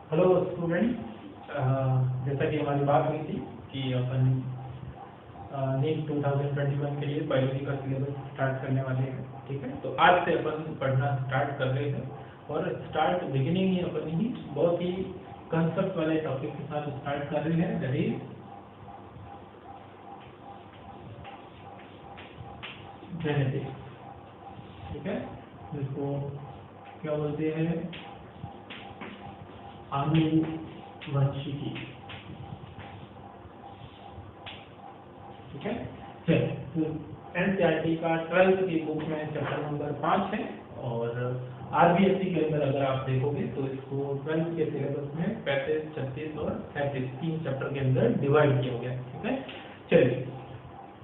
Hello student, जैसा कि हमारी बात हुई थी कि अपन नीट 2021 के लिए बायोलॉजी का सिलेबस स्टार्ट करने वाले हैं। ठीक है, तो आज से अपन पढ़ना स्टार्ट कर रहे हैं और स्टार्ट बिगिनिंग ही अपन ही बहुत ही कंसेप्ट वाले टॉपिक के साथ स्टार्ट कर रहे हैं, दैट इज जेनेटिक्स। ठीक है, जिसको क्या बोलते हैं, आनुवंशिकी। ठीक है, चलिए तो एनसीईआरटी का 12th की बुक में चैप्टर नंबर 5 है और आरबीएससी के अंदर अगर आप देखोगे तो इसको 12th के सिलेबस में 35, 36 और 37 तीन चैप्टर के अंदर डिवाइड किया गया है। ठीक है, चलिए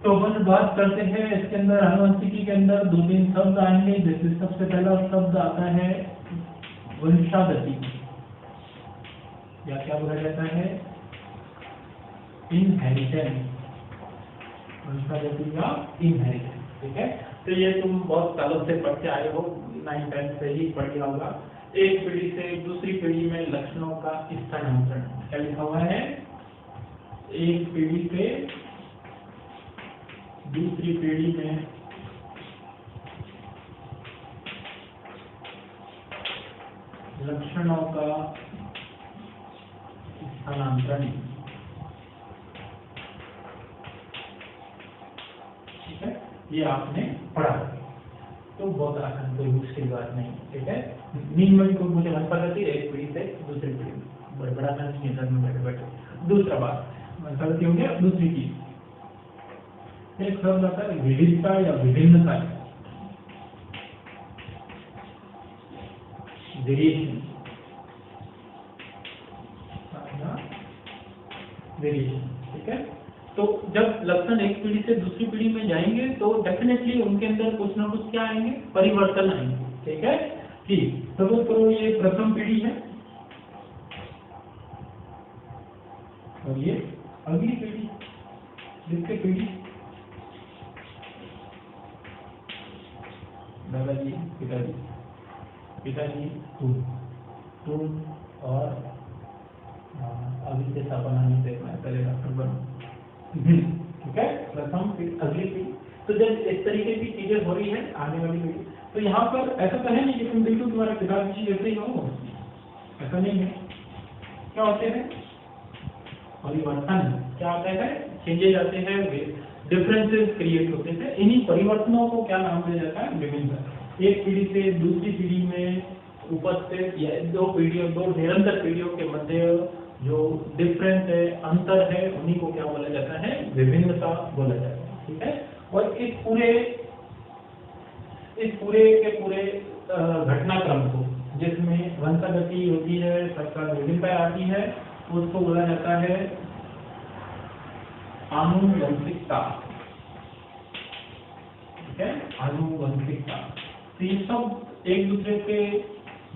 तो अपन बात करते हैं। इसके अंदर आनुवंशिकी के अंदर दो तीन शब्द आएंगे। जैसे सबसे पहला शब्द आता है वंशागति, या क्या बोला जाता है, इनहेरिटेंस। वंशागति या इनहेरिटेंस। ठीक है, तो ये तुम बहुत सालों से पढ़ते आए हो, 9th 10th से ही पढ़ लिया होगा। एक पीढ़ी से दूसरी पीढ़ी में लक्षणों का स्थानांतरण, क्या लिखा हुआ है, एक पीढ़ी से दूसरी पीढ़ी में लक्षणों का स्थानांतरण। ठीक है, ये आपने पढ़ा, तो बहुत आसान, कोई मुश्किल बात नहीं। ठीक है, नींद में भी कोई मुझे वंशागति एक पीढ़ी से दूसरी पीढ़ी में, बड़ा सा नहीं है, में बैठे बैठे। दूसरा बात, वंशागति हो गया। दूसरी चीज एक शब्द आता है विविधता या विभिन्नता, वेरिएशन। वेरिएशन, ठीक है, तो जब लक्षण एक पीढ़ी से दूसरी पीढ़ी में जाएंगे तो डेफिनेटली उनके अंदर कुछ ना कुछ क्या आएंगे, परिवर्तन आएंगे। ठीक है, ठीक, सपोज करो ये प्रथम पीढ़ी है और ये अगली पीढ़ी, द्वितीय पीढ़ी, दादाजी, पिताजी, पिताजी, तुम और अभी से सपना नहीं देखना है, पहले डॉक्टर बनो। ठीक है, प्रथम अगली पीढ़ी। तो जब इस तरीके की चीजें हो रही है आने वाली पीढ़ी, तो यहाँ पर ऐसा तो है नहीं कि तुम बिल्कुल तुम्हारे पिताजी जैसे ही हो, ऐसा नहीं है। क्या होते हैं, परिवर्तन। क्या होता है, चेंजेज आते हैं, डिफरेंसेस क्रिएट होते हैं। इन्हीं परिवर्तनों को क्या नाम दिया जाता है, विभिन्नता। एक पीढ़ी से दूसरी पीढ़ी में उपस्थित या दो पीढ़ियों, दो निरंतर पीढ़ियों के मध्य जो डिफरेंस है, अंतर है, उन्हीं को क्या बोला जाता है, विभिन्नता बोला जाता है। ठीक है, और इस पूरे के पूरे घटनाक्रम को, जिसमें वंशागति होती है, सबका विभिन्नता आती है, उसको बोला जाता है आनुवंशिकता। ठीक है, आनुवंशिकता। तो ये सब एक दूसरे के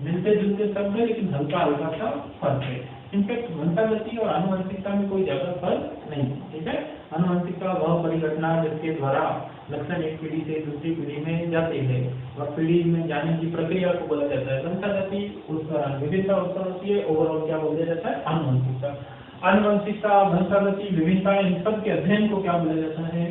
मिलते जुलते शब्द है, लेकिन हल्का हल्का सा फर्क है। इनफैक्ट वंशागति और आनुवंशिकता में कोई ज्यादा फर्क नहीं है। ठीक है, आनुवंशिकता वह परिघटना जिसके द्वारा लक्षण एक पीढ़ी से दूसरी पीढ़ी में जाते हैं, वह पीढ़ी में जाने की प्रक्रिया को बोला जाता है वंशागति। उस दौरान विभिन्नता उत्पन्न होती है, ओवरऑल क्या बोला जाता है, आनुवंशिकता। आनुवंशिकता, वंशागति, विभिन्नता, इन सब के अध्ययन को क्या बोला जाता है,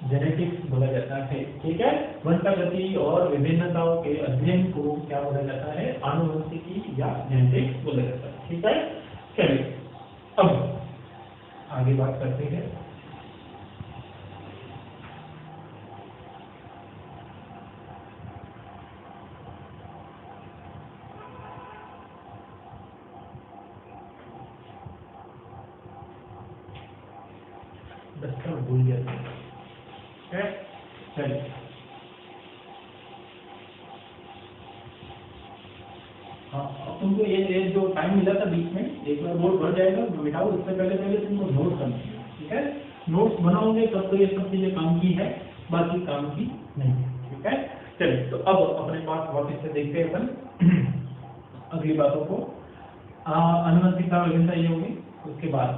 जेनेटिक्स बोला जाता है। ठीक है, वंशागति और विभिन्नताओं के अध्ययन को क्या बोला जाता है, आनुवंशिकी या जेनेटिक्स बोला जाता है। ठीक है, चलिए अब आगे बात करते हैं। दस्तर भूल गया था, चलिए हाँ, अब तुमको ये जो टाइम मिला था बीच में, एक बार बोर्ड भर जाएगा, मिटाओ, इससे पहले तुमको नोट करना है। ठीक है, नोट्स बनाओगे तब तो ये सब चीजें काम की है, बाकी काम की नहीं है। ठीक है, चलिए तो अब अपने पास वापस से देखते हैं अपन अगली बातों को। आनुवंशिकता विभिन्नता ये होगी। उसके बाद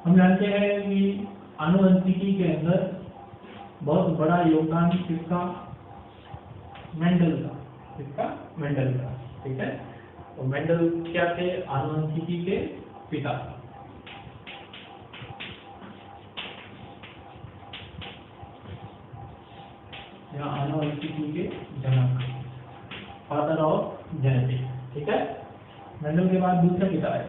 हम जानते हैं कि आनुवंशिकी के अंदर बहुत बड़ा योगदान किसका, मेंडल का। किसका, मेंडल का। ठीक है, तो मेंडल क्या थे? आनुवंशिकी के पिता। या आनुवंशिकी के जनक, फादर ऑफ जेनेटिक्स, ठीक है। मेंडल के बाद दूसरे पिता है,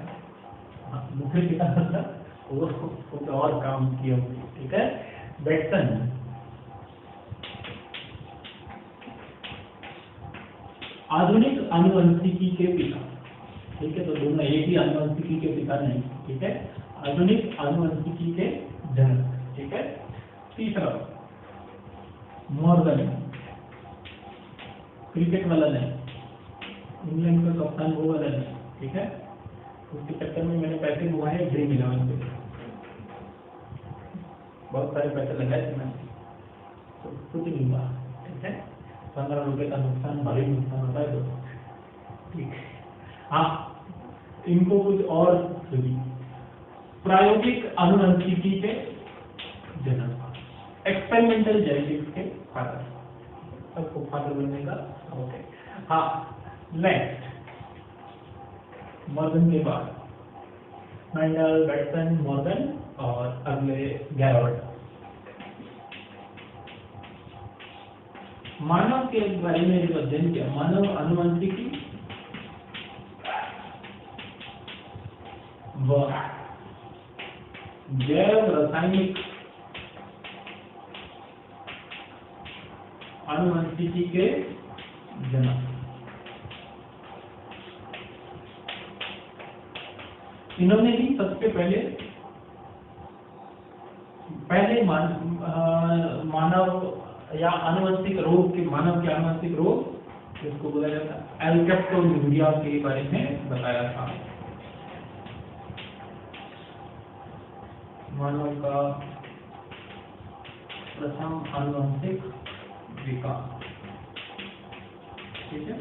दूसरे पिता मतलब वो कुछ और काम किए होंगे, ठीक है। बेटसन, आधुनिक आनुवंशिकी के पिता, ठीक है। तो दोनों एक ही आनुवंशिकी के पिता नहीं, ठीक है। आधुनिक आनुवंशिकी के जनक, ठीक है। तीसरा मॉर्गन, क्रिकेट वाला नहीं, इंग्लैंड का कप्तान वो वाला नहीं, ठीक है। उसके चक्कर में मैंने पैसे बुआए ड्रीम 11 पे, बहुत सारे पैसे लगाए थे मैंने, तो कुछ नहीं हुआ, ठीक है। 15 रुपए का नुकसान, भारी नुकसान होता है तो ठीक है। हाँ, इनको कुछ और सुनी, प्रायोगिक आनुवंशिकी के जनक, एक्सपेरिमेंटल जेनेटिक्स के फादर, सबको फादर बनने का ओके। हाँ, नेक्स्ट मॉर्गन के बाद मेंडल, बेटसन, मॉर्गन और अगले गैरोल्ड। मानव के बारे में जो अध्ययन किया, मानव आनुवंशिकी व जैव रासायनिक आनुवंशिकी के जनक। इन्होंने ही सबसे पहले मानव या आनुवंशिक रोग के, मानव के आनुवंशिक रोग जिसको बोला जाता है एल्केप्टोन्यूरिया के बारे में बताया था। मानव का प्रथम आनुवंशिक विकास, ठीक है।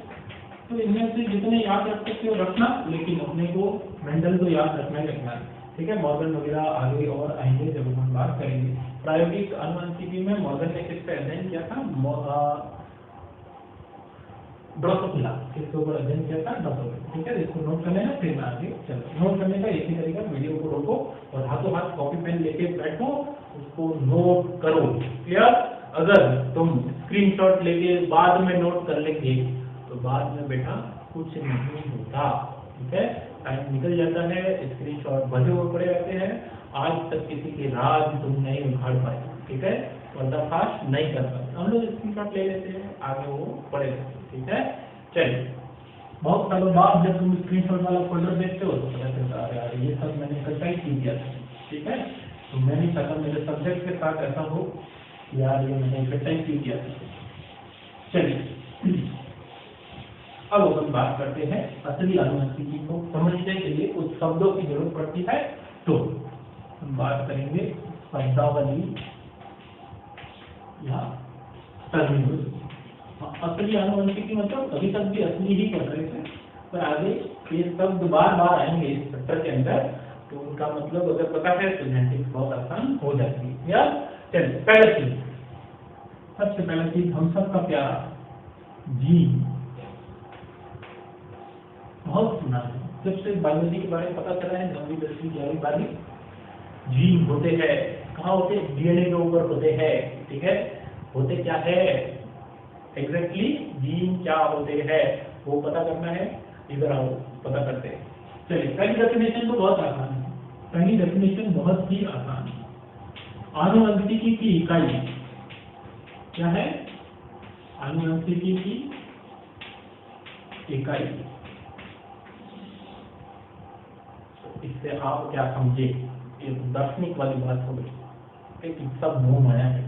तो इनमें से जितने याद रख सकते हो रखना, लेकिन अपने को मेंडल को याद रखना ही रखना है, ठीक है। मॉर्गन वगैरह आगे और आएंगे जब हम बात करेंगे। प्रायोगिक आनुवंशिकी में मॉर्गन ने किस पे अध्ययन किया था? ड्रोसोफिला, किसके ऊपर अध्ययन किया था? ड्रोसोफिला, ठीक है। इसको नोट कर लेना, फिर मैं आगे चलो। नोट करने का एक ही तरीका, वीडियो को रोको और हाथों हाथ कॉपी पेन लेके बैठो, उसको नोट करो, क्लियर। अगर तुम स्क्रीनशॉट लेके बाद में नोट कर लेंगे तो बाद में बेटा कुछ नहीं होता, ठीक है। टाइम निकल जाता है, स्क्रीनशॉट भरे हुए पड़े रहते हैं, आज तक किसी की राज तुम नहीं उखाड़ पाए, ठीक है। पर्दाफाश नहीं कर पाए, हम लोग स्क्रीनशॉट ले लेते हैं, आगे वो पड़े रहते हैं, ठीक है। चलिए, बहुत सालों बाद जब तुम स्क्रीनशॉट वाला फोल्डर देखते हो तो पता चलता है यार ये सब मैंने इकट्ठा ही किया था, ठीक है। तो मैं नहीं चाहता मेरे सब्जेक्ट के साथ ऐसा हो, यार ये मैंने इकट्ठा ही किया था। चलिए, अब हम बात करते हैं असली आनुवंशिकी को समझने के लिए कुछ शब्दों की जरूरत पड़ती है, तो हम बात करेंगे शब्दावली या टर्मिनोलॉजी। असली आनुवंशिकी मतलब अभी तक भी असली ही पढ़ रहे थे, पर आगे ये शब्द बार बार आएंगे इस चैप्टर के अंदर, तो उनका मतलब अगर पता है तो जेनेटिक्स बहुत आसान हो जाती है। या चलिए, पहले चीज, सबसे पहला चीज हम सबका प्यारा जीन, बहुत सुना है, जब से बायोलॉजी के बारे में पता चला है 9वीं 10वीं 11वीं 12वीं। जीन होते हैं, कहाँ होते हैं? डीएनए के ऊपर होते हैं, ठीक है। होते क्या है एग्जैक्टली, जीन क्या होते हैं वो पता करना है, इधर आओ पता करते हैं। चलिए, पहली डेफिनेशन तो बहुत आसान है, पहली डेफिनेशन बहुत ही आसान है। आनुवंशिकी की इकाई क्या है? आनुवंशिकी की इकाई, इससे आप क्या समझे? ये दार्शनिक वाली बात हो गई, एक सब मुंह आया है,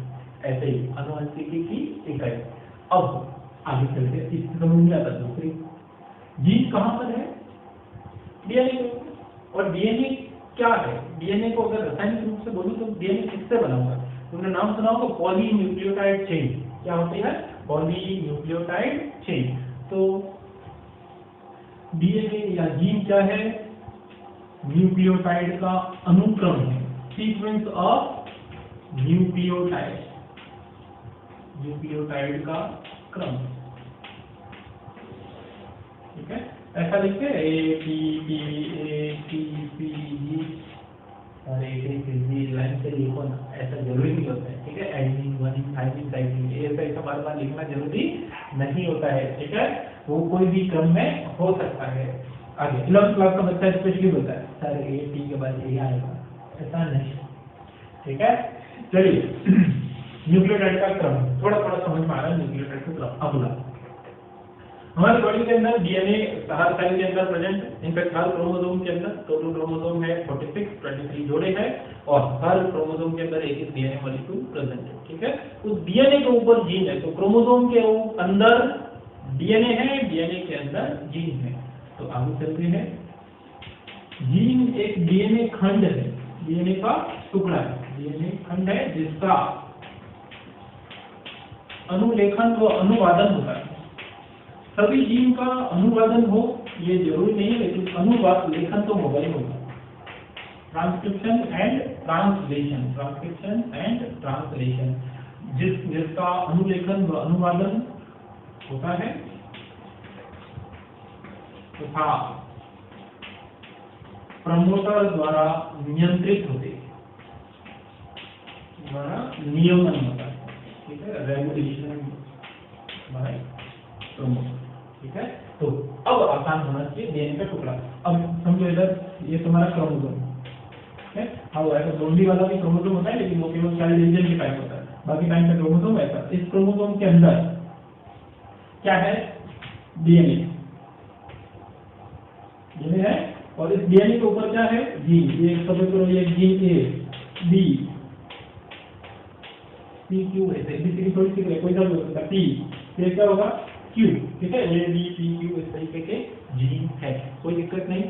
ऐसे ही आनुवंशिकी की इकाई। अब आगे चलते इससे समझ में आता दूसरी, जीन कहाँ पर है? डीएनए। और डीएनए क्या है? डीएनए को अगर रासायनिक रूप से बोलूं तो डीएनए किससे बना हुआ है? तुमने नाम सुना होगा पॉलीन्यूक्लियोटाइड चेन। क्या होती है? Polynucleotide chain. तो डीएनए या जीन क्या है? न्यूक्लियोटाइड का अनुक्रम है, सीक्वेंस ऑफ न्यूक्लियोटाइड, न्यूक्लियोटाइड का क्रम, ठीक है। ऐसा लिखते हैं ATPG और ATPG लाइन से लिखो ना, ऐसा जरूरी नहीं होता है, ठीक है। एडमिन वन थाइमिन साइक्लिन ऐसा बार बार लिखना जरूरी नहीं होता है, ठीक है। वो कोई भी क्रम में हो सकता है। आगे 11th क्लास का बच्चा स्पेशली बोलता है सर AT के बाद ये आएगा, ऐसा नहीं, ठीक है। चलिए न्यूक्लियोटाइड का क्रम थोड़ा थोड़ा समझ में आ रहा है। न्यूक्लियोटाइड का क्रम अगला हमारे बॉडी के अंदर डीएनए हर सेल के अंदर प्रेजेंट है। इनफैक्ट हर क्रोमोसोम के अंदर टोटल क्रोमोसोम है 23 जोड़े हैं और हर क्रोमोसोम के अंदर एक डीएनए मॉलिक्यूल प्रेजेंट है, ठीक है। उस डीएनए के ऊपर जीन है, तो क्रोमोसोम के अंदर डीएनए है, डीएनए के अंदर जीन है। तो आगे चलते हैं। जीन एक डीएनए खंड है, डीएनए का टुकड़ा है, डीएनए खंड है जिसका अनुलेखन व अनुवादन होता है। सभी जीन का अनुवादन हो ये जरूरी नहीं है, लेकिन अनुवाद लेखन तो होगा ही होगा। Transcription and translation, transcription and translation, जिसका अनुलेखन व अनुवादन होता है तथा प्रमोटर द्वारा नियंत्रित होते, द्वारा नियमन होता है, ठीक है। रेगुलेशन बाय प्रमोटर, ठीक है। तो अब आसान होना चाहिए डीएनए का टुकड़ा। अब समझो इधर ये तुम्हारा क्रोमोसोम, ठीक है। हाँ ऐसा लोनली वाला भी क्रोमोसोम होता है, लेकिन वो केवल चाइल्ड रीजन के टाइम होता है, बाकी टाइम का क्रोमोसोम ऐसा। इस क्रोमोसोम के अंदर क्या है? डीएनए, डीएनए है और इस डीएनए के ऊपर क्या है? जीन। ये समझ करो ये जीन ए बी पी क्यू ऐसे एबीसीडी थोड़ी सी कोई सा भी हो सकता है, पी फिर क्या होगा? क्यू, ठीक है। ए बी पी क्यू इस तरीके के जीन है, कोई दिक्कत नहीं।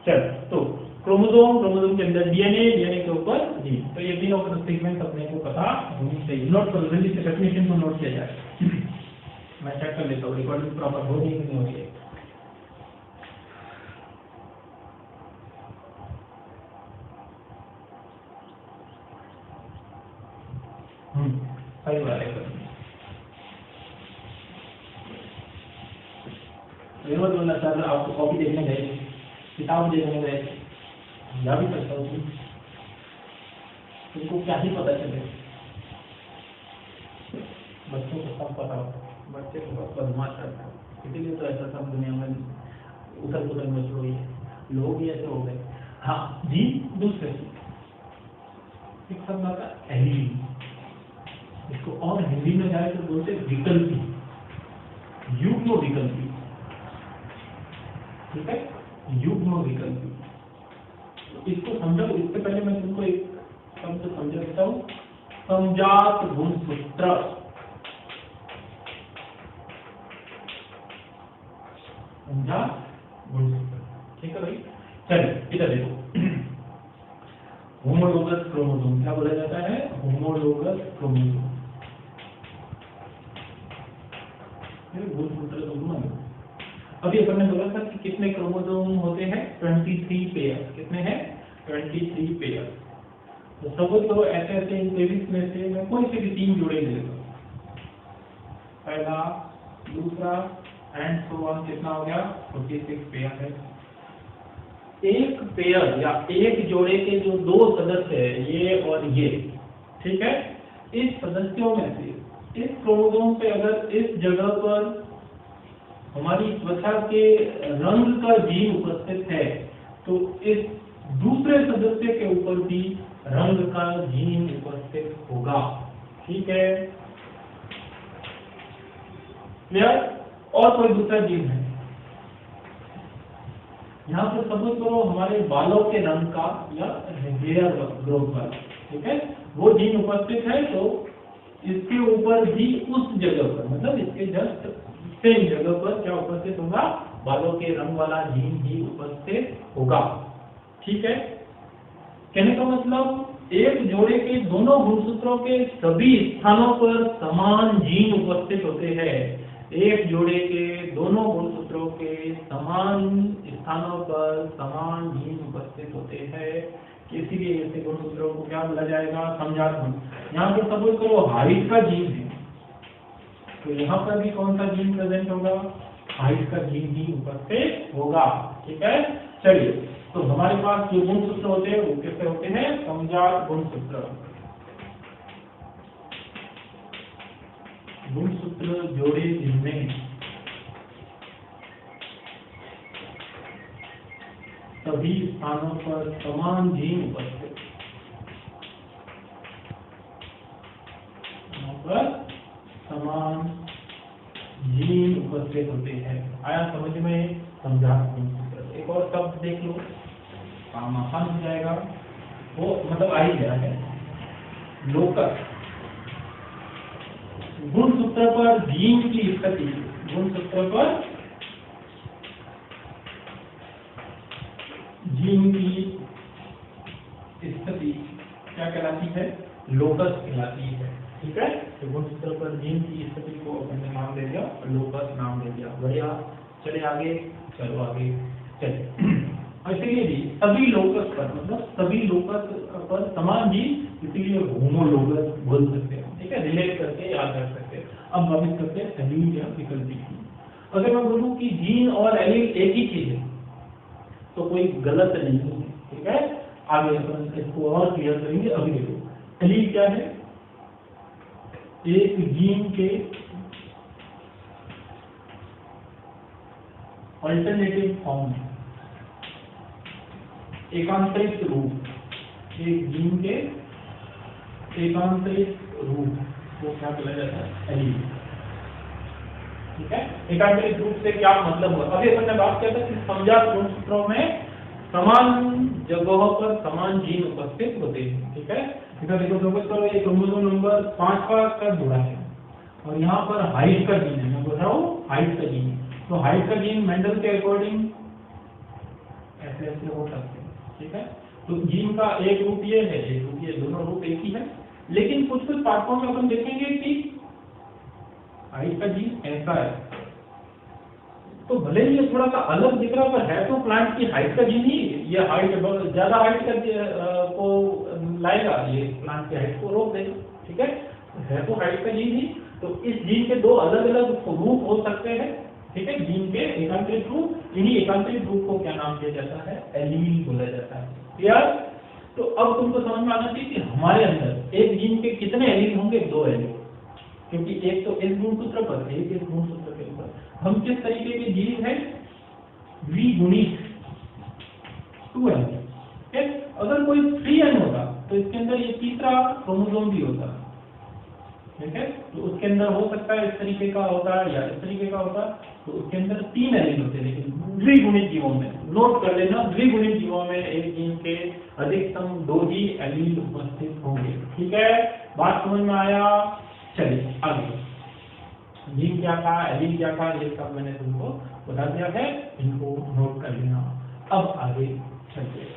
चल तो क्रोमोसोम, क्रोमोसोम के अंदर डीएनए, डीएनए के ऊपर जीन। तो ये तीनों का सीक्वेंस अपने को पता होनी चाहिए। नोट करो जल्दी से, डेफिनेशन को नोट किया जाए। मैं चेक कर लेता हूँ रिकॉर्डिंग प्रॉपर हो रही है कि नहीं हो रही है। सही बात है। मत बोलना सर आपको कॉपी देखने गए, किताब देखने गए, या भी सकता हूँ, तुमको क्या ही पता चले। बच्चों को सब पता होता है, बच्चे को बहुत बदमाश करता है, इसीलिए तो ऐसा सब दुनिया में उथल पुथल मच रही है, लोग ही ऐसे हो गए। हाँ जी, दूसरे एक शब्द आता है एलीन, इसको और हिंदी में जाए तो बोलते विकल्पी, युग्म विकल्पी, ठीक है। युग्म विकल्पी, तो इसको समझो। इससे पहले मैं तुमको एक शब्द समझा देता हूँ, समजात गुणसूत्र। समजात गुणसूत्र, ठीक है भाई। चलिए इधर देखो, होमोलोगस क्रोमोसोम क्या बोला जाता है? Homologous chromosome. अभी अपन ने बोला था कि कितने क्रोमोसोम होते हैं? 23 पेयर। कितने हैं? 23 पेयर। तो सपोज करो ऐसे ऐसे इन 23 में से मैं कोई से भी 3 जोड़े ले लूं, पहला, दूसरा एंड सो ऑन, कितना हो गया? 46 पेयर है। एक पेयर या एक जोड़े के जो 2 सदस्य है, ये और ये, ठीक है, इस सदस्यों में से इस क्रोमोसोम पे अगर इस जगह पर हमारी त्वचा के रंग का जीन उपस्थित है, तो इस दूसरे सदस्य के ऊपर भी रंग का जीन उपस्थित होगा, ठीक है। क्लियर? और कोई दूसरा जीन है, यहाँ पर सपोज करो हमारे बालों के रंग का या हेयर ग्रोथ का, ठीक है, वो जीन उपस्थित है, तो इसके ऊपर भी उस जगह पर, मतलब इसके जस्ट सेम जगह पर क्या उपस्थित होगा? बालों के रंग वाला जीन भी उपस्थित होगा, ठीक है। कहने का मतलब एक जोड़े के दोनों गुणसूत्रों के सभी स्थानों पर समान जीन उपस्थित होते हैं। एक जोड़े के दोनों गुणसूत्रों के समान स्थानों पर समान जीन उपस्थित होते हैं, इसीलिए ऐसे गुणसूत्रों को क्या बोला जाएगा? समजात गुण। यहाँ पर सपोज करो हाइट का जीन है, तो यहाँ पर भी कौन सा जीन प्रेजेंट होगा? हाइट का जीन ही उपस्थित होगा। ठीक है, चलिए, तो हमारे पास जो गुणसूत्र होते हैं वो कैसे होते हैं? समजात गुणसूत्र। गुणसूत्र जोड़े जिनमें सभी स्थानों पर समान जीन उपस्थित, समान जीन उपस्थित होते हैं। आया समझ में? समजात गुणसूत्र। एक और शब्द देख लो, काम आसान हो जाएगा, वो मतलब आ ही गया है। लोकस। गुणसूत्र पर जीन की स्थिति, गुणसूत्र पर जीन की स्थिति क्या कहलाती है? लोकस कहलाती है। ठीक है, तो गुणसूत्र पर जीन की स्थिति को अपन ने नाम दे दिया, लोकस नाम दे दिया। बढ़िया, चले आगे, चलो आगे चलिए। इसलिए भी सभी लोकस पर, मतलब सभी लोकस पर समान जीन, इसलिए होमोलोगस बोल सकते हैं। ठीक है, रिलेट करके याद रख सकते हैं। अब बात करते हैं एलील या विकल्पी की। अगर मैं बोलूं कि जीन और एलील एक ही चीज है तो कोई गलत नहीं है। ठीक है, आगे अपन इसको और क्लियर करेंगे। अभी देखो एलील क्या है? एक जीन के अल्टरनेटिव फॉर्म, एकांतरित रूप, एक जीन के एकांतरित रूप को क्या बोला जाता है? एलील। ठीक है, एकांतरित रूप से क्या मतलब हुआ? अभी अपन ने बात किया था कि समजात गुणसूत्रों में समान जगहों पर समान जीन उपस्थित होते हैं। ठीक है, इधर देखो फोकस करो, ये क्रोमोसोम नंबर 5 का जुड़ा है और यहाँ पर हाइट का जीन है। मैं बोल रहा हूँ हाइट का जीन। तो हाइट का जीन मेंडल के अकॉर्डिंग ऐसे ऐसे हो सकते हैं। ठीक है, तो जीन का एक रूप ये है, एक रूप ये, दोनों रूप एक ही है। लेकिन कुछ कुछ पाठों में अपन देखेंगे कि हाइट का जीन ऐसा है, तो भले ही ये थोड़ा सा अलग दिख रहा है, पर है तो प्लांट की हाइट का जीन ही। ये हाइट ज्यादा हाइट को लाएगा, ये प्लांट की हाइट को रोक देगा। ठीक है तो हाइट का जीन ही। तो इस जीन के दो अलग अलग रूप हो सकते हैं। ठीक है, जीन के एकांतरित रूप, इन्हीं एकांतरित रूप को क्या नाम दिया जाता है? एलील बोला जाता है। क्लियर? तो अब तुमको समझ में आना चाहिए कि हमारे अंदर एक जीन के कितने एलील होंगे? 2 एलील, क्योंकि एक तो इस गुणसूत्र पर, एक इस गुणसूत्र के ऊपर। हम किस तरीके के जीव हैं? द्विगुणित 2n। अगर कोई 3n होता तो इसके अंदर ये तीसरा क्रोमोसोम भी होता। ठीक है, तो उसके अंदर हो सकता है इस तरीके का होता या इस तरीके का होता, तो उसके अंदर 3 एलील होते। लेकिन द्विगुणित जीवों में, नोट कर लेना, द्विगुणित जीवों में एक जीन के अधिकतम 2 ही एलील उपस्थित होंगे। ठीक है, बात समझ में आया? चलिए आगे, जीन क्या था, एलील क्या था, ये सब मैंने तुमको बता दिया है, इनको नोट कर लेना। अब आगे चलते हैं।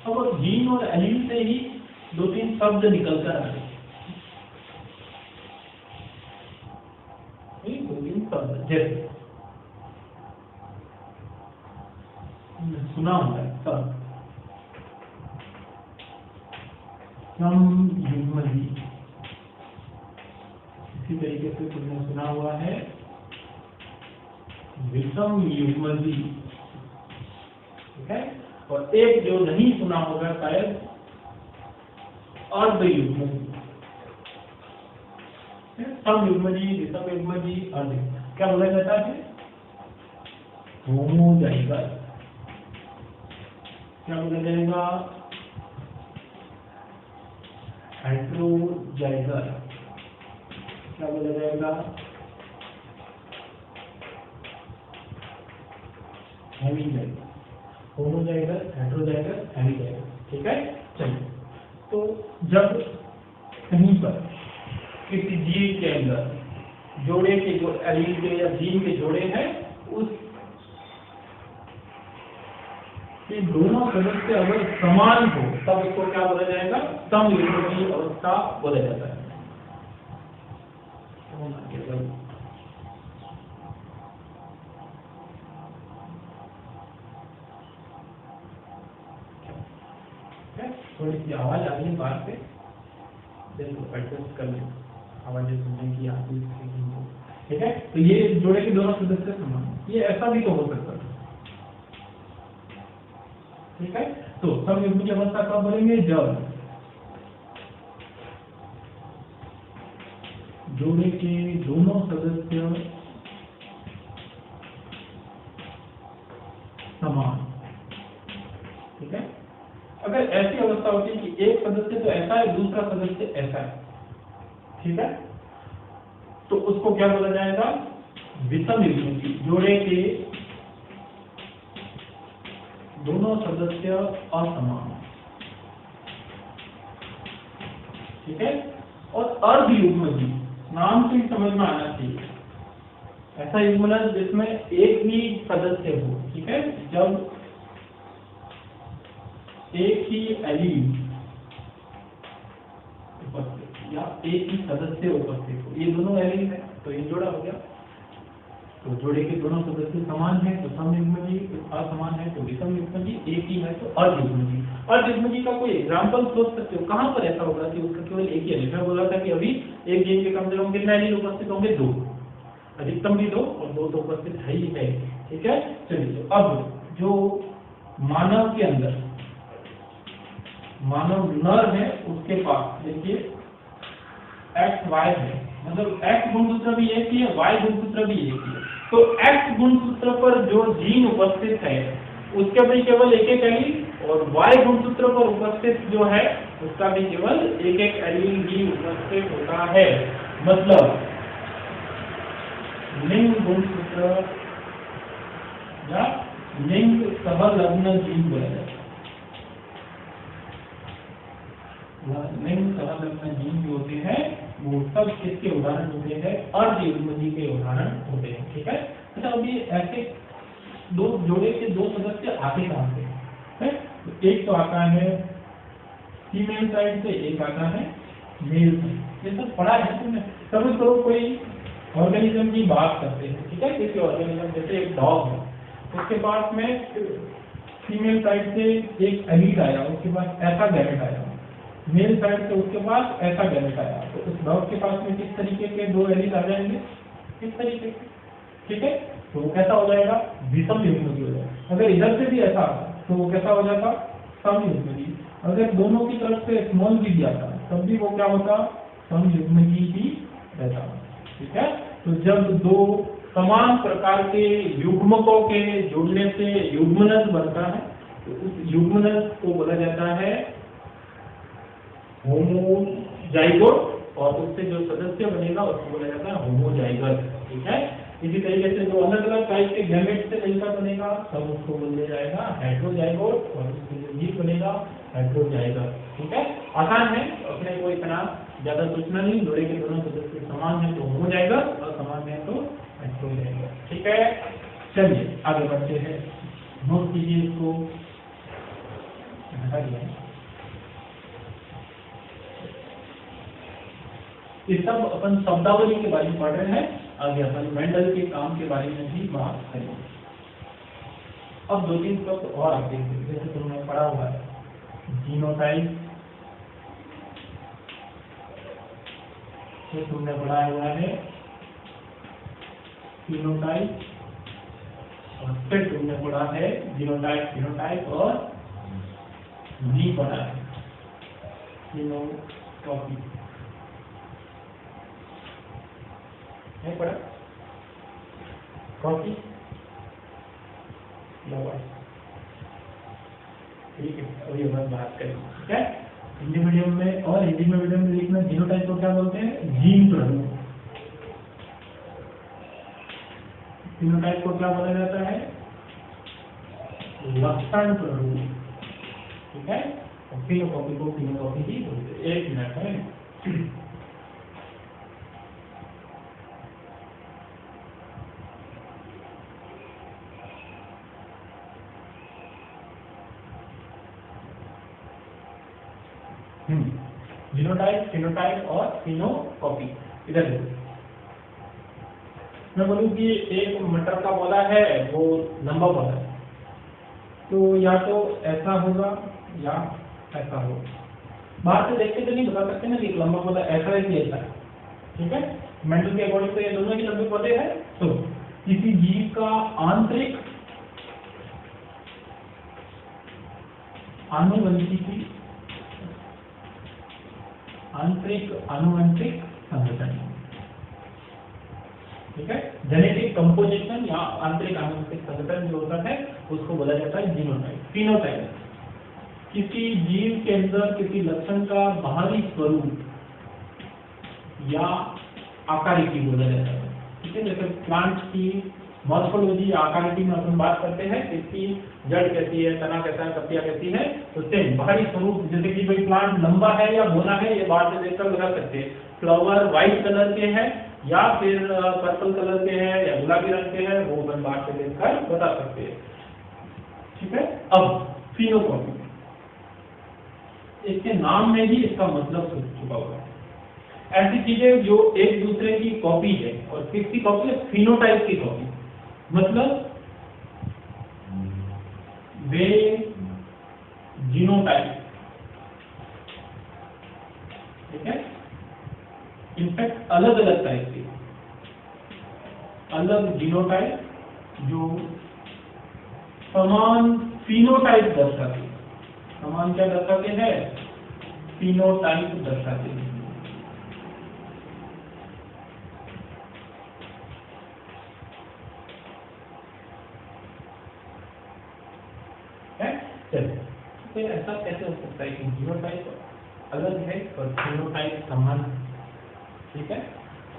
अब जीन और एलील से ही 2-3 शब्द निकल कर आए। 2-3 शब्द जैसे सुना होगा शब्द समयुग्मजी, इसी तरीके से तुमने सुना हुआ है विषम युग्मजी। ठीक है, और एक जो नहीं सुना होगा शायद, अर्धयुग्मजी। समयुग्मजी, विषम युग्मजी, अर्ध, क्या बोला जाता है? होमोजाइगस। क्या बोला जाएगा? हेटेरोजाइगस। क्या बोला जाएगा? हेमीजाइगस। Homozygous, heterozygous, hemizygous. ठीक है, चलिए, तो जब कहीं पर किसी जीव के अंदर जोड़े के जो एलील के या जीन के जोड़े हैं, उस ये दोनों सदस्य अगर समान हो तब उसको क्या बोला जाएगा? समयुग्मजी अवस्था बोला जाता है। थोड़ी सी आवाज आ रही है बाहर से, एडजस्ट कर लें, आवाजें सुनने की आती है। ठीक है, तो ये जोड़े के दोनों सदस्य समान है। ये ऐसा भी तो हो सकता है, ठीक है। तो समयुग्म की अवस्था कब बोलेंगे, जब जोड़े के दोनों सदस्य समान, ठीक है। अगर ऐसी अवस्था होती है कि एक सदस्य तो ऐसा है, दूसरा सदस्य ऐसा है, ठीक है, तो उसको क्या बोला जाएगा, विषम युग्म। जोड़े के दोनों सदस्य असमान, ठीक है। और अर्ध युग्मजी, नाम से ही समझ में आना चाहिए, ऐसा युग्मनज जिसमें एक ही सदस्य हो, ठीक है। जब एक ही एलील उपस्थित या एक ही सदस्य उपस्थित हो, ये दोनों एलील है तो ये जोड़ा हो गया। तो जोड़े के दोनों सदस्य समान है तो समयुग्मजी, असमान है तो विषम युग्मजी, एक ही है तो अर्ध युग्मजी। अर्ध युग्मजी का कोई एग्जांपल सोच सकते हो, कहां पर ऐसा होगा कि उसका केवल एक ही एलील। मैं बोला था कि अभी एक जीन के कम से कम कितने एलील उपस्थित होंगे, 2, अधिकतम भी 2 और 2 तो उपस्थित है ही है, ठीक है। चलिए, अब जो मानव के अंदर मानव नर है उसके पास देखिए एक्स वाई है, मतलब एक्स गुणसूत्र भी एक ही है, वाई गुणसूत्र भी एक ही है। तो एक्स गुणसूत्र पर जो जीन उपस्थित है उसका भी केवल एक एक एलील, और वाई गुणसूत्र पर उपस्थित जो है उसका भी केवल एक एक एलील ही उपस्थित होता है। मतलब लिंग गुणसूत्र या लिंग सहलग्न जीन बोला जाता है। लिंग सहलग्न जीन जो होते हैं वो सब किसके उदाहरण होते हैं, अर्ध युग्मजी के उदाहरण होते हैं, ठीक है। अच्छा, अभी ऐसे दो जोड़े के दो सदस्य आते कहां से है, तो एक तो आता है फीमेल साइड से, एक आता है मेल साइड। ये सब पढ़ा है तुमने। समझ करो कोई ऑर्गेनिज्म की बात करते हैं, ठीक है, किसी ऑर्गेनिज्म जैसे एक डॉग है, उसके पास में फीमेल साइड से एक एलील आया, उसके पास ऐसा गैमेट आया, मेल साइड से उसके पास ऐसा गैमेट आया, तो उस डॉग के पास में किस तरीके के 2 एलील आ जाएंगे, किस तरीके के, ठीक है। तो वो कैसा हो जाएगा, विषम युग्मजी हो जाएगा। अगर इधर से भी ऐसा आता तो वो कैसा हो जाता, समयुग्मजी। अगर दोनों की तरफ से स्मॉल भी आता तब भी वो क्या होता, समयुग्मजी ही रहता, ठीक है। तो जब 2 समान प्रकार के युग्मकों के जुड़ने से युग्मनज बनता है तो उस युग्मनज को बोला जाता है होमोजाइगोट, और उससे जो सदस्य बनेगा उसको बोला जाता है होमोजाइगस, ठीक है। इसी तरीके से जो अलग अलग टाइप के गैमेट से मिलकर बनेगा तब उसको बोला जाएगा हेटेरोजाइगोट, और उससे जो जीव बनेगा हेटेरोजाइगस, ठीक है। आसान है, अपने को इतना ज्यादा सोचना नहीं। जोड़े के दोनों सदस्य समान है तो होमोजाइगस, और समान है तो हेटेरोजाइगस, ठीक है। चलिए आगे बढ़ते हैं, नोट कीजिए इसको, हटा दिया। ये सब अपन शब्दावली के बारे में पढ़ रहे हैं, आगे अपन मेंडल के काम के बारे में भी बात करेंगे। अब 2-3 शब्द और आते हैं, जैसे तुमने पढ़ा हुआ है जीनोटाइप, ये तुमने पढ़ा हुआ है फिनोटाइप, और फिर तुमने पढ़ा है जीनोटाइप, फिनोटाइप और भी पढ़ा है फिनोटॉपी, नहीं पढ़ा, कॉपी, ठीक है। अभी हम बात करेंगे, ठीक है। हिंदी मीडियम में और हिंदी मीडियम में लिखना जीनोटाइप को क्या बोलते हैं, जीन प्रमुख। फिनोटाइप को क्या बोला जाता है, लक्षण प्रमुख, ठीक है। और फिनोटॉपी को फिनोटॉपी ही बोलते हैं। 1 मिनट है। जीनोटाइप, फिनोटाइप और फिनोकॉपी। इधर देखो, मैं बोलूं कि एक मटर का पौधा है, वो लंबा पौधा है, तो या तो ऐसा होगा या ऐसा होगा। बाहर से देख के तो नहीं बता सकते ना कि लंबा पौधा ऐसा है कि ऐसा है, ठीक है। मेंडल के अकॉर्डिंग तो ये दोनों ही लंबे पौधे हैं। तो किसी जीव का आंतरिक आनुवंशिकी आंतरिक आनुवंशिक संगठन, ठीक है, जेनेटिक कंपोजिशन या आंतरिक आनुवंशिक संगठन जो होता है उसको बोला जाता है जीनोटाइप। फिनोटाइप किसी जीव के अंदर किसी लक्षण का बाहरी स्वरूप या आकारिकी बोला जाता है, ठीक है। जैसे प्लांट की मॉर्फोलॉजी आकारिकी में अपन बात करते हैं, इसकी जड़ कैसी है, तना कैसा है, पत्तियां कैसी है, तो सेम बाहरी स्वरूप, जैसे कि भाई प्लांट लंबा है या बोना है, ये बाहर से देखकर बता सकते हैं। फ्लावर व्हाइट कलर के हैं या फिर पर्पल कलर के हैं या गुलाबी रंग के हैं, वो अपन बाहर से देखकर बता सकते हैं, ठीक है। अब फिनोकॉपी, इसके नाम में ही इसका मतलब छुपा हुआ है। ऐसी चीजें जो एक दूसरे की कॉपी है, और किसकी कॉपी है? फिनोटाइप की कॉपी, मतलब वे जीनोटाइप, ठीक है। इनफैक्ट अलग अलग टाइप के, अलग जीनोटाइप जो समान फिनोटाइप दर्शाते हैं। समान क्या दर्शाते हैं? फिनोटाइप दर्शाते हैं। तो ऐसा कैसे हो सकता है कि जीनोटाइप अलग है और फिनोटाइप समान, ठीक है,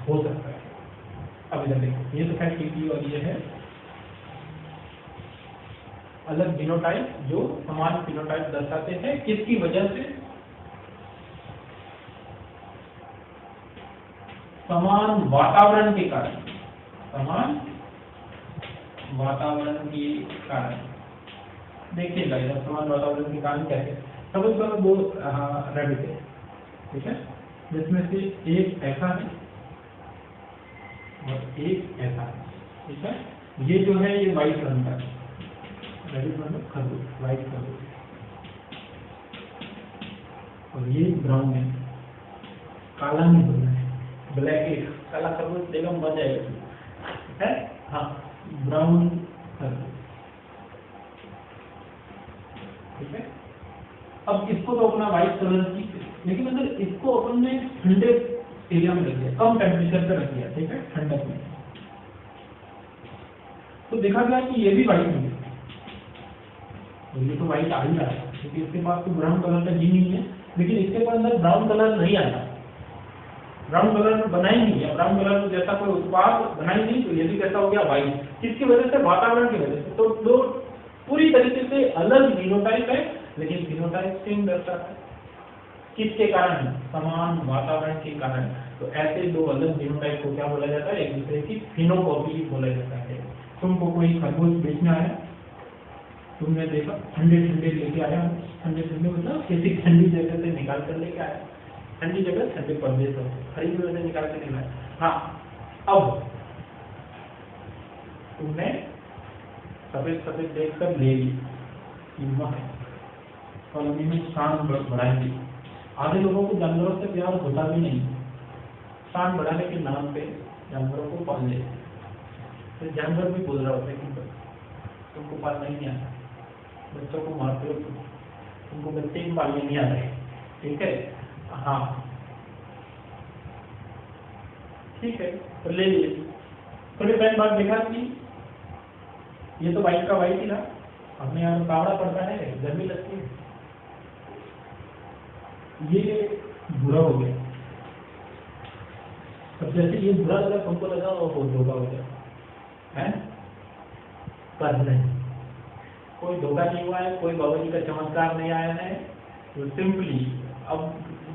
हो सकता है। अब इधर देखो, ये तो खैर टीपी और ये है अलग जीनोटाइप जो समान फिनोटाइप दर्शाते हैं। किसकी वजह से? समान वातावरण के कारण, समान वातावरण के कारण। देखिएगा इधर समान वातावरण के कारण कैसे। सपोज करो दो रैबिट है, ठीक है, जिसमें से एक ऐसा है और एक ऐसा है, ठीक है। ये जो है ये व्हाइट रंग का है, रैबिट मतलब खरगोश, व्हाइट खरगोश, और ये ब्राउन है, काला नहीं बोलना है, ब्लैक है। काला खरगोश देखा मर जाएगा, ठीक है। हाँ, ब्राउन खरगोश, ठीक है। अब इसको तो अपना व्हाइट कलर की, लेकिन अगर इसको अपन ने ठंडे एरिया में रख दिया, कम टेम्परेचर पे रख दिया, ठीक है, ठंडक में, तो देखा गया कि ये भी व्हाइट नहीं है। तो ये तो व्हाइट आ ही रहा है क्योंकि इसके पास तो ब्राउन कलर का जीन नहीं है, लेकिन इसके पास अंदर ब्राउन कलर नहीं आया, ब्राउन कलर बना ही नहीं है, ब्राउन कलर जैसा कोई उत्पाद बना ही नहीं, तो ये भी कैसा हो गया? व्हाइट। किसकी वजह से? वातावरण की वजह से। तो दो पूरी तरीके से अलग जीनोटाइप है, लेकिन फिनोटाइप सेम दर्शाता है। किसके कारण? समान वातावरण के कारण। तो ऐसे दो अलग जीनोटाइप को क्या बोला जाता है? एक दूसरे की फिनोकॉपी बोला जाता है। तुमको कोई खरगोश बेचना है, तुमने देखा ठंडे ठंडे लेके आया, ठंडे ठंडे मतलब किसी ठंडी जगह से निकाल कर लेके आया, ठंडी जगह ठंडे परदेश से खरीद जगह से निकाल के नहीं लाया। हाँ, अब तुमने सफेद सफेद देखकर ले ली, कीमत है, कॉलोनी में शान बढ़ाएंगे। आधे लोगों को जानवरों से प्यार होता भी नहीं, शान बढ़ाने के नाम पे जानवरों को पाल लेते, तो जानवर भी बोल रहा होता है कि तुमको पालना ही नहीं आता, बच्चों को मारते हो, तुमको बच्चे ही पालने नहीं आ रहे, ठीक है। हाँ ठीक है, तो ले लिए। थोड़ी टाइम बाद देखा कि ये तो वाइट का वाइट ही था, हमने यहाँ कावड़ा पड़ता है, गर्मी लगती है, ये बुरा हो गया। अब जैसे ये बुरा लगा, तुमको लगा और बहुत धोखा हो गया है, पर नहीं, कोई धोखा नहीं हुआ है, कोई बाबा जी का चमत्कार नहीं आया है। तो सिंपली अब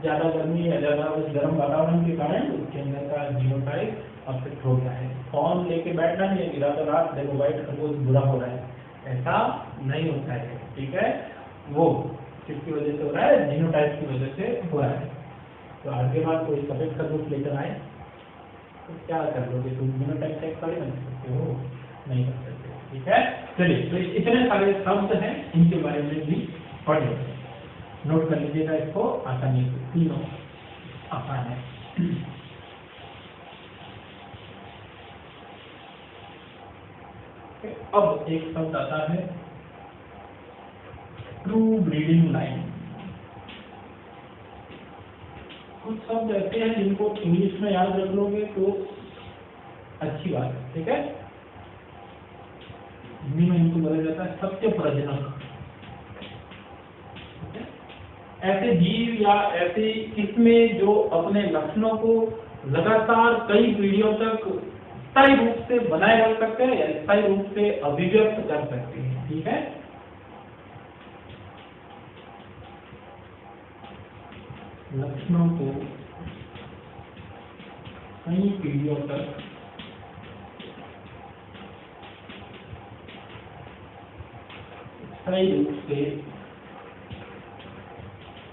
ज्यादा गर्मी है, ज्यादा उस गर्म वातावरण के कारण उसके अंदर का जीनोटाइप अफेक्ट हो गया है। फॉर्म लेके बैठना नहीं है कि रातों रात देखो व्हाइट खरगोश बुरा हो रहा है, ऐसा नहीं होता है, ठीक है। वो किसकी वजह से हो रहा है? जीनोटाइप की वजह से हो रहा है। तो आज के बाद कोई सफेद खरगोश लेकर आए तो क्या कर लोगे तुम? जीनोटाइप चेक कर सकते हो? नहीं कर सकते, ठीक है। चलिए, तो इतने सारे शब्द हैं, इनके बारे में भी पढ़िए, नोट कर लीजिएगा इसको आसानी से, तीनों आसान है। अब एक शब्द आता है ट्रू ब्रीडिंग लाइन। कुछ शब्द ऐसे हैं जिनको इंग्लिश में याद रख लोगे तो अच्छी बात है, ठीक है। हिंदी में इनको बोला जाता है सत्य प्रजनक। ऐसे जीव या ऐसे इसमें जो अपने लक्षणों को लगातार कई पीढ़ियों तक स्थायी रूप से बनाए रख सकते हैं या स्थायी रूप से अभिव्यक्त कर सकते हैं, ठीक है। लक्षणों को कई पीढ़ियों तक स्थायी रूप से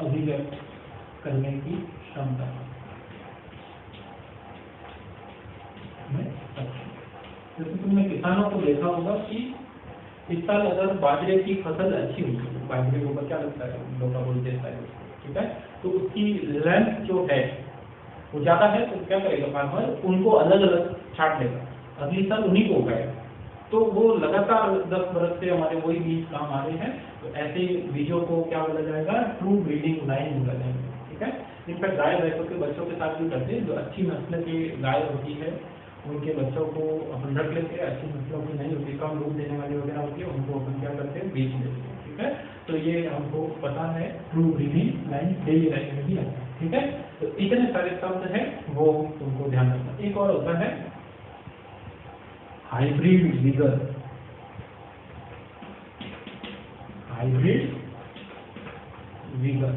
अभिव्यक्त करने की क्षमता में सक्षम। जैसे तुमने किसानों को देखा होगा कि इस साल अगर बाजरे की फसल अच्छी हुई, बाजरे को क्या लगता है, लोग बोल देता है, ठीक है, तो उसकी लेंथ जो है वो ज्यादा है, तो क्या करेगा फार्मर, उनको अलग अलग छांट लेगा, अगली साल उन्हीं को उगाएगा। तो वो लगातार 10 बरस से हमारे वही बीज काम आ रहे हैं। तो ऐसे बीजों को क्या बोला जाएगा, ट्रू ब्रीडिंग लाइन बोला जाएगा, ठीक है। इनफैक्ट गाय भैंसों के बच्चों के साथ भी करते हैं, जो अच्छी नस्ल की गाय होती है उनके बच्चों को अपन रख लेते हैं, अच्छी नस्लों की नहीं होती, कम दूध देने वाली वगैरह होती है, उनको अपन क्या करते हैं, बेच देते हैं, ठीक है। तो ये हमको पता है, true breeding line daily life में भी आता है, ठीक है। तो इतने सारे शब्द हैं वो तुमको ध्यान रखना। एक और होता है हाइब्रिड विगर। हाइब्रिड विगर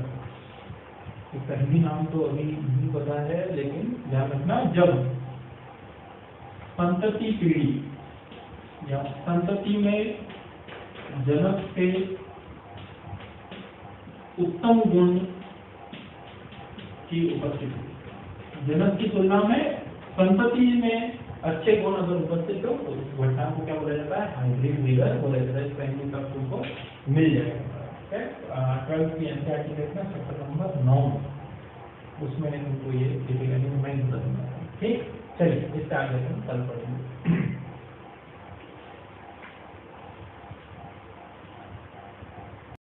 इसका हिंदी नाम तो अभी नहीं पता है, लेकिन ध्यान रखना, जब संतति पीढ़ी या संतति में जनक से उत्तम गुण की उपस्थिति, जनक की तुलना में संतति में अच्छे गुण अगर उपस्थित हो तो उस घटना को क्या बोला जाता है, हाइब्रिड विगर बोला जाता है। इसका हिंदी तक तुमको मिल जाएगा, ठीक है। 12th की एनसीईआरटी देखना चैप्टर नंबर 9, उसमें तुमको ये डिटेल मैं बता दूंगा, ठीक। चलिए इससे आगे हम कल पढ़ेंगे।